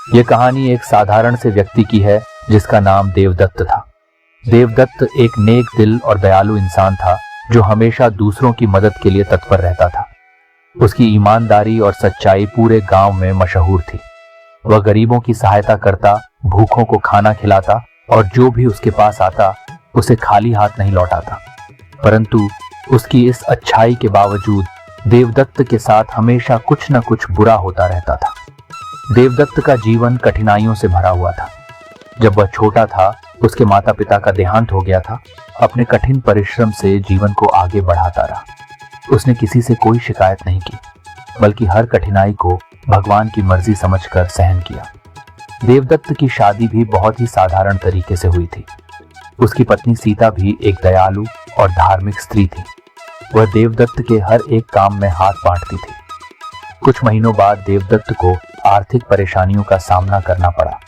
ये कहानी एक साधारण से व्यक्ति की है जिसका नाम देवदत्त था। देवदत्त एक नेक दिल और दयालु इंसान था जो हमेशा दूसरों की मदद के लिए तत्पर रहता था। उसकी ईमानदारी और सच्चाई पूरे गांव में मशहूर थी। वह गरीबों की सहायता करता, भूखों को खाना खिलाता और जो भी उसके पास आता उसे खाली हाथ नहीं लौटाता। परंतु उसकी इस अच्छाई के बावजूद देवदत्त के साथ हमेशा कुछ न कुछ बुरा होता रहता था। देवदत्त का जीवन कठिनाइयों से भरा हुआ था। जब वह छोटा था उसके माता पिता का देहांत हो गया था। अपने कठिन परिश्रम से जीवन को आगे बढ़ाता रहा। उसने किसी से कोई शिकायत नहीं की, बल्कि हर कठिनाई को भगवान की मर्जी समझकर सहन किया। देवदत्त की शादी भी बहुत ही साधारण तरीके से हुई थी। उसकी पत्नी सीता भी एक दयालु और धार्मिक स्त्री थी। वह देवदत्त के हर एक काम में हाथ बांटती थी। कुछ महीनों बाद देवदत्त को आर्थिक परेशानियों का सामना करना पड़ा।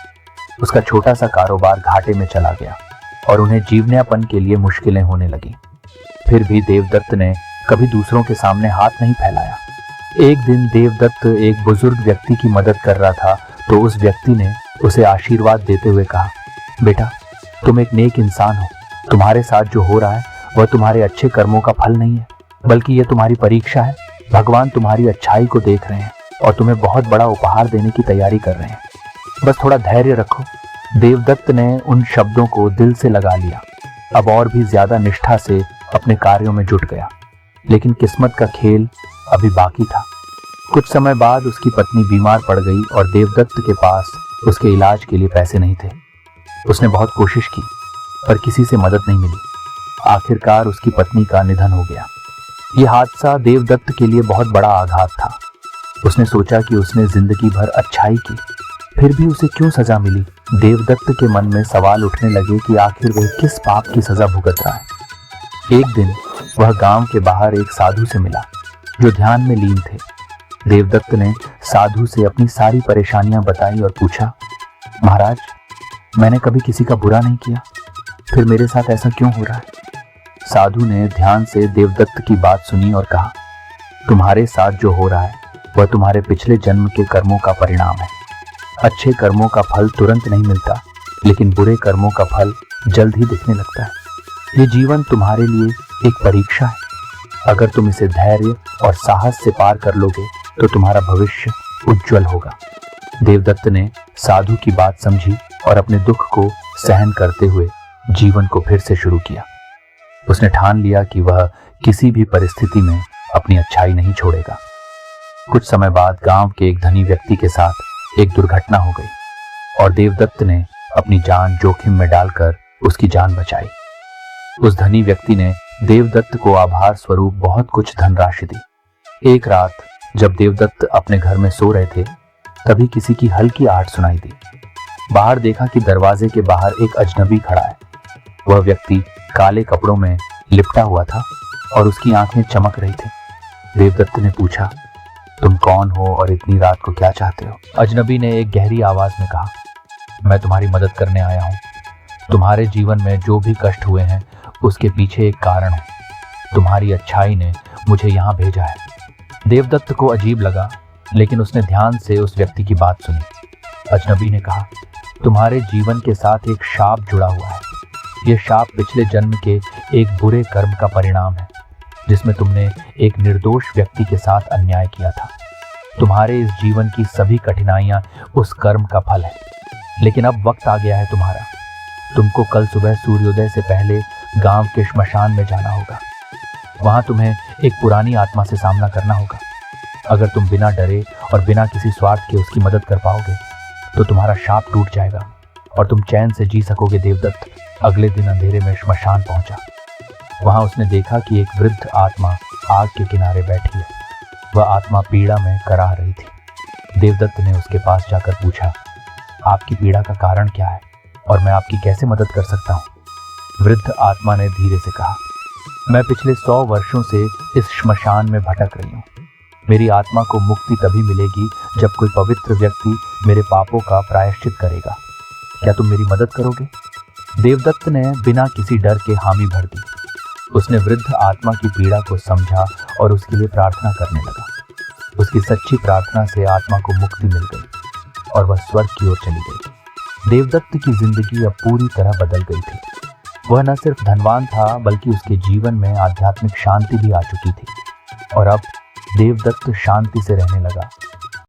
उसका छोटा सा कारोबार घाटे में चला गया और उन्हें जीवनयापन के लिए मुश्किलें होने लगी। फिर भी देवदत्त ने कभी दूसरों के सामने हाथ नहीं फैलाया। एक दिन देवदत्त एक बुजुर्ग व्यक्ति की मदद कर रहा था तो उस व्यक्ति ने उसे आशीर्वाद देते हुए कहा, बेटा, तुम एक नेक इंसान हो। तुम्हारे साथ जो हो रहा है वह तुम्हारे अच्छे कर्मों का फल नहीं है, बल्कि यह तुम्हारी परीक्षा है। भगवान तुम्हारी अच्छाई को देख रहे हैं और तुम्हें बहुत बड़ा उपहार देने की तैयारी कर रहे हैं। बस थोड़ा धैर्य रखो। देवदत्त ने उन शब्दों को दिल से लगा लिया। अब और भी ज्यादा निष्ठा से अपने कार्यों में जुट गया। लेकिन किस्मत का खेल अभी बाकी था। कुछ समय बाद उसकी पत्नी बीमार पड़ गई और देवदत्त के पास उसके इलाज के लिए पैसे नहीं थे। उसने बहुत कोशिश की पर किसी से मदद नहीं मिली। आखिरकार उसकी पत्नी का निधन हो गया। यह हादसा देवदत्त के लिए बहुत बड़ा आघात था। उसने सोचा कि उसने जिंदगी भर अच्छाई की, फिर भी उसे क्यों सजा मिली। देवदत्त के मन में सवाल उठने लगे कि आखिर वह किस पाप की सजा भुगत रहा है। एक दिन वह गांव के बाहर एक साधु से मिला जो ध्यान में लीन थे। देवदत्त ने साधु से अपनी सारी परेशानियां बताई और पूछा, महाराज, मैंने कभी किसी का बुरा नहीं किया, फिर मेरे साथ ऐसा क्यों हो रहा है? साधु ने ध्यान से देवदत्त की बात सुनी और कहा, तुम्हारे साथ जो हो रहा है वह तुम्हारे पिछले जन्म के कर्मों का परिणाम है। अच्छे कर्मों का फल तुरंत नहीं मिलता, लेकिन बुरे कर्मों का फल जल्द ही दिखने लगता है। ये जीवन तुम्हारे लिए एक परीक्षा है। अगर तुम इसे धैर्य और साहस से पार कर लोगे तो तुम्हारा भविष्य उज्जवल होगा। देवदत्त ने साधु की बात समझी और अपने दुख को सहन करते हुए जीवन को फिर से शुरू किया। उसने ठान लिया कि वह किसी भी परिस्थिति में अपनी अच्छाई नहीं छोड़ेगा। कुछ समय बाद गांव के एक धनी व्यक्ति के साथ एक दुर्घटना हो गई और देवदत्त ने अपनी जान जोखिम में डालकर उसकी जान बचाई। उस धनी व्यक्ति ने देवदत्त को आभार स्वरूप बहुत कुछ धनराशि दी। एक रात जब देवदत्त अपने घर में सो रहे थे तभी किसी की हल्की आहट सुनाई दी। बाहर देखा कि दरवाजे के बाहर एक अजनबी खड़ा है। वह व्यक्ति काले कपड़ों में लिपटा हुआ था और उसकी आंखें चमक रही थी। देवदत्त ने पूछा, तुम कौन हो और इतनी रात को क्या चाहते हो? अजनबी ने एक गहरी आवाज में कहा, मैं तुम्हारी मदद करने आया हूँ। तुम्हारे जीवन में जो भी कष्ट हुए हैं उसके पीछे एक कारण है। तुम्हारी अच्छाई ने मुझे यहाँ भेजा है। देवदत्त को अजीब लगा, लेकिन उसने ध्यान से उस व्यक्ति की बात सुनी। अजनबी ने कहा, तुम्हारे जीवन के साथ एक शाप जुड़ा हुआ है। यह शाप पिछले जन्म के एक बुरे कर्म का परिणाम है जिसमें तुमने एक निर्दोष व्यक्ति के साथ अन्याय किया था। तुम्हारे इस जीवन की सभी कठिनाइयां उस कर्म का फल है। लेकिन अब वक्त आ गया है तुम्हारा। तुमको कल सुबह सूर्योदय से पहले गांव के श्मशान में जाना होगा। वहां तुम्हें एक पुरानी आत्मा से सामना करना होगा। अगर तुम बिना डरे और बिना किसी स्वार्थ के उसकी मदद कर पाओगे तो तुम्हारा शाप टूट जाएगा और तुम चैन से जी सकोगे। देवदत्त अगले दिन अंधेरे में श्मशान पहुंचा। वहां उसने देखा कि एक वृद्ध आत्मा आग के किनारे बैठी है। वह आत्मा पीड़ा में कराह रही थी। देवदत्त ने उसके पास जाकर पूछा, आपकी पीड़ा का कारण क्या है और मैं आपकी कैसे मदद कर सकता हूँ? वृद्ध आत्मा ने धीरे से कहा, मैं पिछले 100 वर्षों से इस श्मशान में भटक रही हूँ। मेरी आत्मा को मुक्ति तभी मिलेगी जब कोई पवित्र व्यक्ति मेरे पापों का प्रायश्चित करेगा। क्या तुम मेरी मदद करोगे? देवदत्त ने बिना किसी डर के हामी भर दी। उसने वृद्ध आत्मा की पीड़ा को समझा और उसके लिए प्रार्थना करने लगा। उसकी सच्ची प्रार्थना से आत्मा को मुक्ति मिल गई। और वह स्वर्ग की ओर चली गई। देवदत्त की जिंदगी अब पूरी तरह बदल गई थी। वह न सिर्फ धनवान था बल्कि उसके जीवन में आध्यात्मिक शांति भी आ चुकी थी और अब देवदत्त शांति से रहने लगा।